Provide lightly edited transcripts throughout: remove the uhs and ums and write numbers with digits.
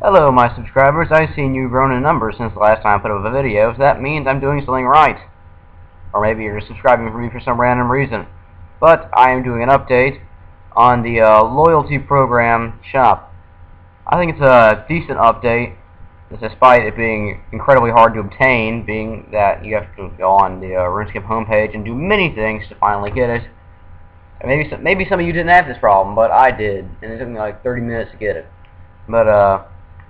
Hello, my subscribers. I've seen you grown in numbers since the last time I put up a video, so that means I'm doing something right. Or maybe you're subscribing for me for some random reason. But I am doing an update on the loyalty program shop. I think it's a decent update, despite it being incredibly hard to obtain, being that you have to go on the RuneScape homepage and do many things to finally get it. And maybe some of you didn't have this problem, but I did, and it took me like 30 minutes to get it. But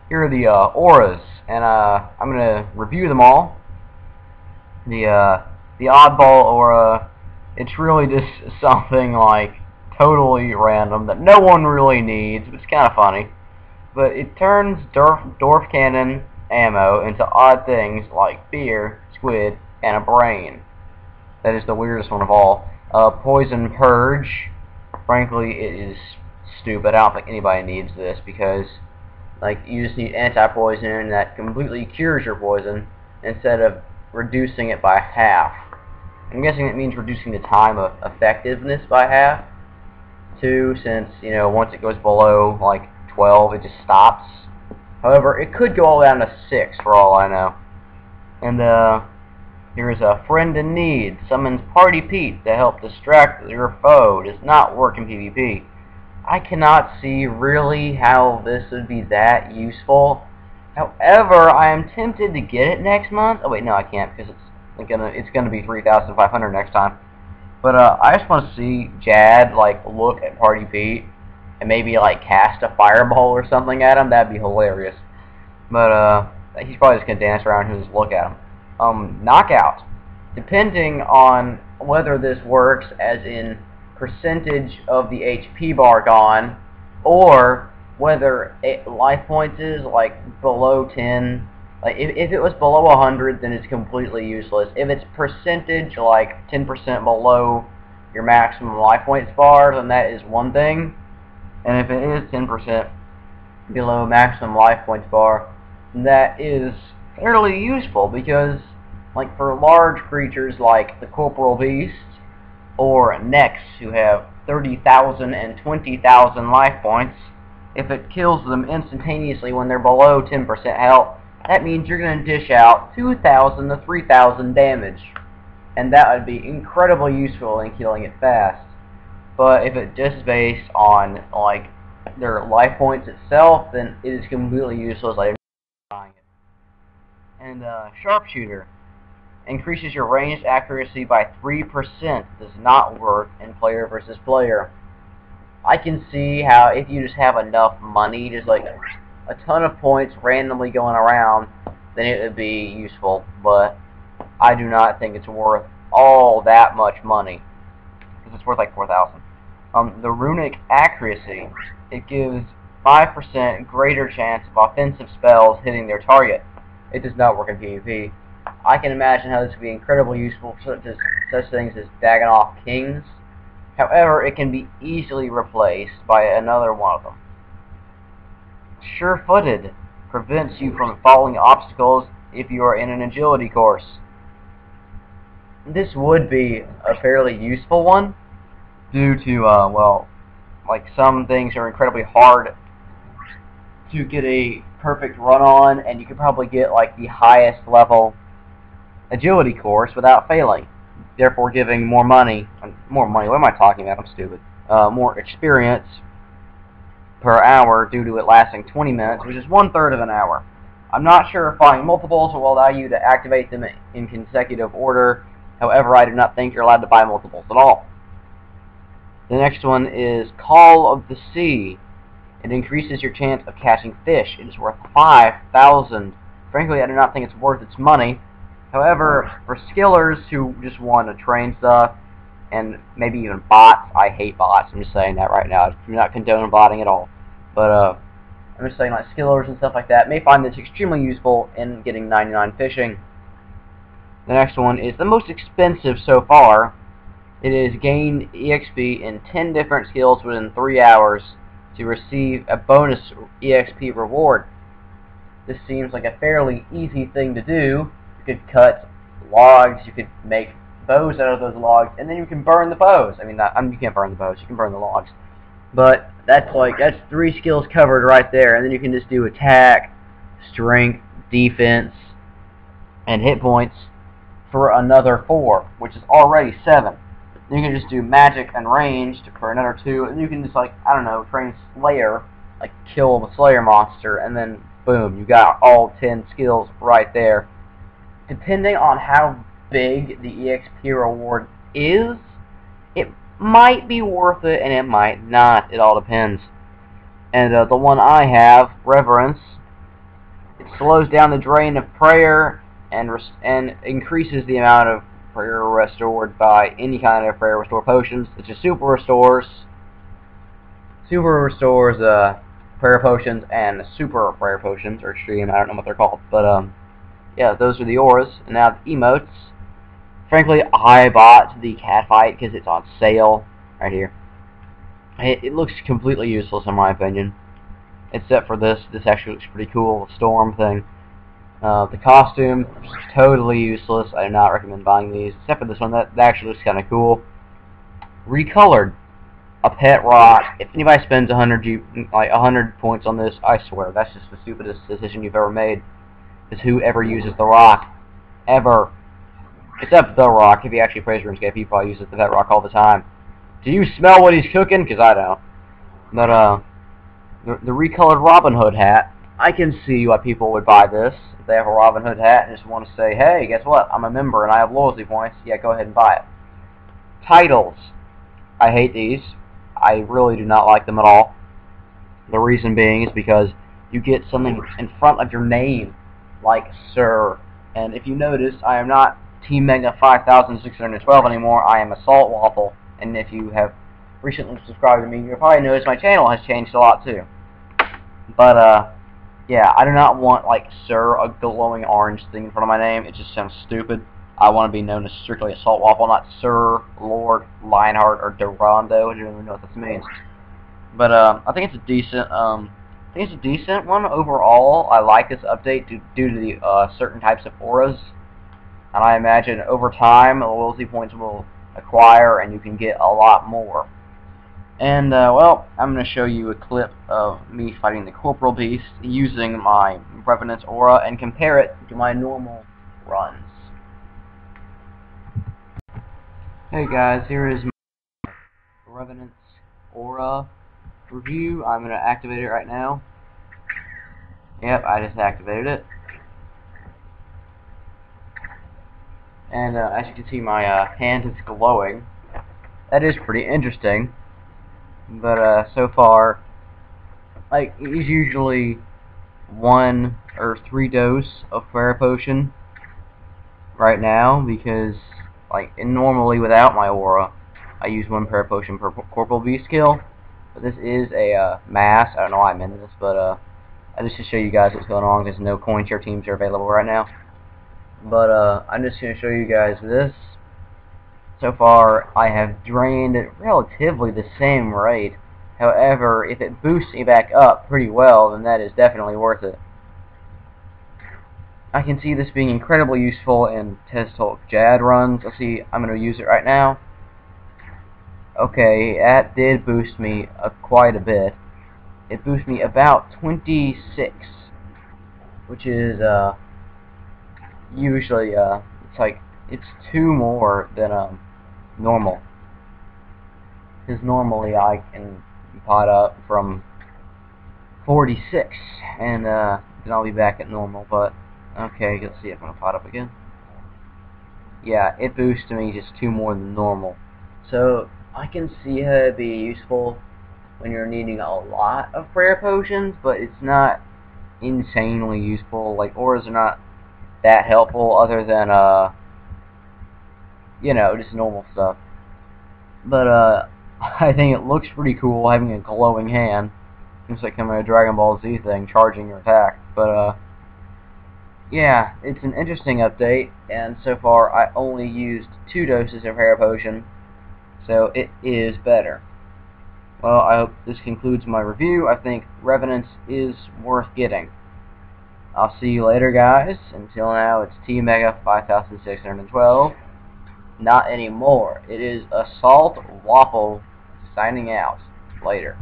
here are the auras, and I'm gonna review them all. The oddball aura, it's really just something like totally random that no one really needs, but it's kind of funny. But it turns dwarf cannon ammo into odd things like beer, squid, and a brain. That is the weirdest one of all. Poison purge. Frankly, it is stupid. I don't think anybody needs this because, like, you just need anti-poison that completely cures your poison instead of reducing it by half. I'm guessing it means reducing the time of effectiveness by half, too, since, you know, once it goes below, like, 12, it just stops. However, it could go all down to 6, for all I know. And, here's a friend in need. Summons Party Pete to help distract your foe. Does not work in PvP. I cannot see really how this would be that useful. However, I am tempted to get it next month. Oh wait, no, I can't because it's gonna be 3,500 next time. But I just want to see Jad like look at Party Pete and maybe like cast a fireball or something at him. That'd be hilarious. But he's probably just gonna dance around and just look at him. Knockout. Depending on whether this works, as in percentage of the HP bar gone, or whether life points is like below 10. Like if it was below 100, then it's completely useless. If it's percentage, like 10% below your maximum life points bar, then that is one thing. And if it is 10% below maximum life points bar, that is fairly useful because, like, for large creatures like the Corporal Beast or Nex, who have 30,000 and 20,000 life points, if it kills them instantaneously when they're below 10% health, that means you're going to dish out 2,000 to 3,000 damage. And that would be incredibly useful in killing it fast. But if it's just based on, like, their life points itself, then it is completely useless. Like, buying it. And Sharpshooter increases your ranged accuracy by 3%. Does not work in player versus player. I can see how if you just have enough money, just like a ton of points randomly going around, then it would be useful. But I do not think it's worth all that much money because it's worth like 4,000. The runic accuracy, it gives 5% greater chance of offensive spells hitting their target. It does not work in PvP. I can imagine how this would be incredibly useful for such things as Dagonoff Kings. However, it can be easily replaced by another one of them. Sure-footed prevents you from falling obstacles if you are in an agility course. This would be a fairly useful one due to, well, like some things are incredibly hard to get a perfect run on, and you could probably get like the highest level agility course without failing, therefore giving more money, what am I talking about, I'm stupid, more experience per hour due to it lasting 20 minutes, which is 1/3 of an hour. I'm not sure if buying multiples will allow you to activate them in consecutive order. However, I do not think you're allowed to buy multiples at all. The next one is Call of the Sea. It increases your chance of catching fish. It is worth 5,000. Frankly, I do not think it's worth its money. However, for skillers who just want to train stuff, and maybe even bots, I hate bots, I'm just saying that right now. I do not condone botting at all. But, I'm just saying, like, skillers and stuff like that may find this extremely useful in getting 99 fishing. The next one is the most expensive so far. It is gain EXP in 10 different skills within 3 hours to receive a bonus EXP reward. This seems like a fairly easy thing to do. You could cut logs, you could make bows out of those logs, and then you can burn the bows. I mean, you can't burn the bows, you can burn the logs. But That's 3 skills covered right there, and then you can just do attack, strength, defense, and hit points for another 4, which is already 7. Then you can just do magic and ranged for another 2, and you can just, like, I don't know, train Slayer, like kill the Slayer monster, and then boom, you got all 10 skills right there. Depending on how big the EXP reward is, it might be worth it and it might not. It all depends. And the one I have, Reverence, it slows down the drain of prayer and increases the amount of prayer restored by any kind of prayer restore potions. It's just super restores prayer potions and super prayer potions, or extreme, I don't know what they're called. But yeah, those are the auras. And now the emotes. Frankly, I bought the catfight because it's on sale right here. It looks completely useless in my opinion, except for this. This actually looks pretty cool, the storm thing. The costume, totally useless. I do not recommend buying these, except for this one. That actually looks kind of cool. Recolored, a pet rock. If anybody spends 100 points on this, I swear that's just the stupidest decision you've ever made. Is whoever uses the rock, ever. Except the rock. If he actually plays RuneScape, he probably uses the pet rock all the time. Do you smell what he's cooking? Because I don't. But the recolored Robin Hood hat. I can see why people would buy this. If they have a Robin Hood hat and just want to say, hey, guess what? I'm a member and I have loyalty points. Yeah, go ahead and buy it. Titles. I hate these. I really do not like them at all. The reason being is because you get something in front of your name, like Sir. And if you notice, I am not Team Mega 5612 anymore. I am Assaltwaffle. And if you have recently subscribed to me, you'll probably notice my channel has changed a lot too. But yeah, I do not want, like, Sir, a glowing orange thing in front of my name. It just sounds stupid. I want to be known as strictly Assaltwaffle, not Sir, Lord, Lionheart, or Durando. I don't even know what this means. But I think it's a decent one overall. I like this update due to the certain types of auras, and I imagine over time the loyalty points will acquire, and you can get a lot more. And, well, I'm going to show you a clip of me fighting the Corporal Beast using my Revenant's Aura and compare it to my normal runs. Hey guys, here is my Revenant's Aura review. I'm going to activate it right now. Yep, I just activated it. And as you can see, my hand is glowing. That is pretty interesting. But so far, like, it's usually 1 or 3 dose of prayer potion right now, because like normally without my aura I use 1 prayer potion per Corporal Beast kill. But this is a mass. I don't know why I'm in this, but just to show you guys what's going on, because no coin share teams are available right now. But I'm just going to show you guys this. So far, I have drained at relatively the same rate. However, if it boosts me back up pretty well, then that is definitely worth it. I can see this being incredibly useful in Test Hulk Jad runs. Let's see, I'm going to use it right now. Okay, that did boost me quite a bit. It boosted me about 26, which is usually it's 2 more than normal. Because normally I can pot up from 46, and then I'll be back at normal. But okay, let's see if I'm gonna pot up again. Yeah, it boosted me just 2 more than normal. So I can see how it'd be useful when you're needing a lot of prayer potions, but it's not insanely useful. Like, auras are not that helpful other than you know, just normal stuff. But I think it looks pretty cool having a glowing hand. Looks like I'm in a Dragon Ball Z thing, charging your attack. But yeah, it's an interesting update, and so far I only used 2 doses of prayer potion, so it is better. Well, I hope this concludes my review. I think Revenance is worth getting. I'll see you later, guys. Until now, it's T Mega 5612. Not anymore. It is Assaultwaffle signing out. Later.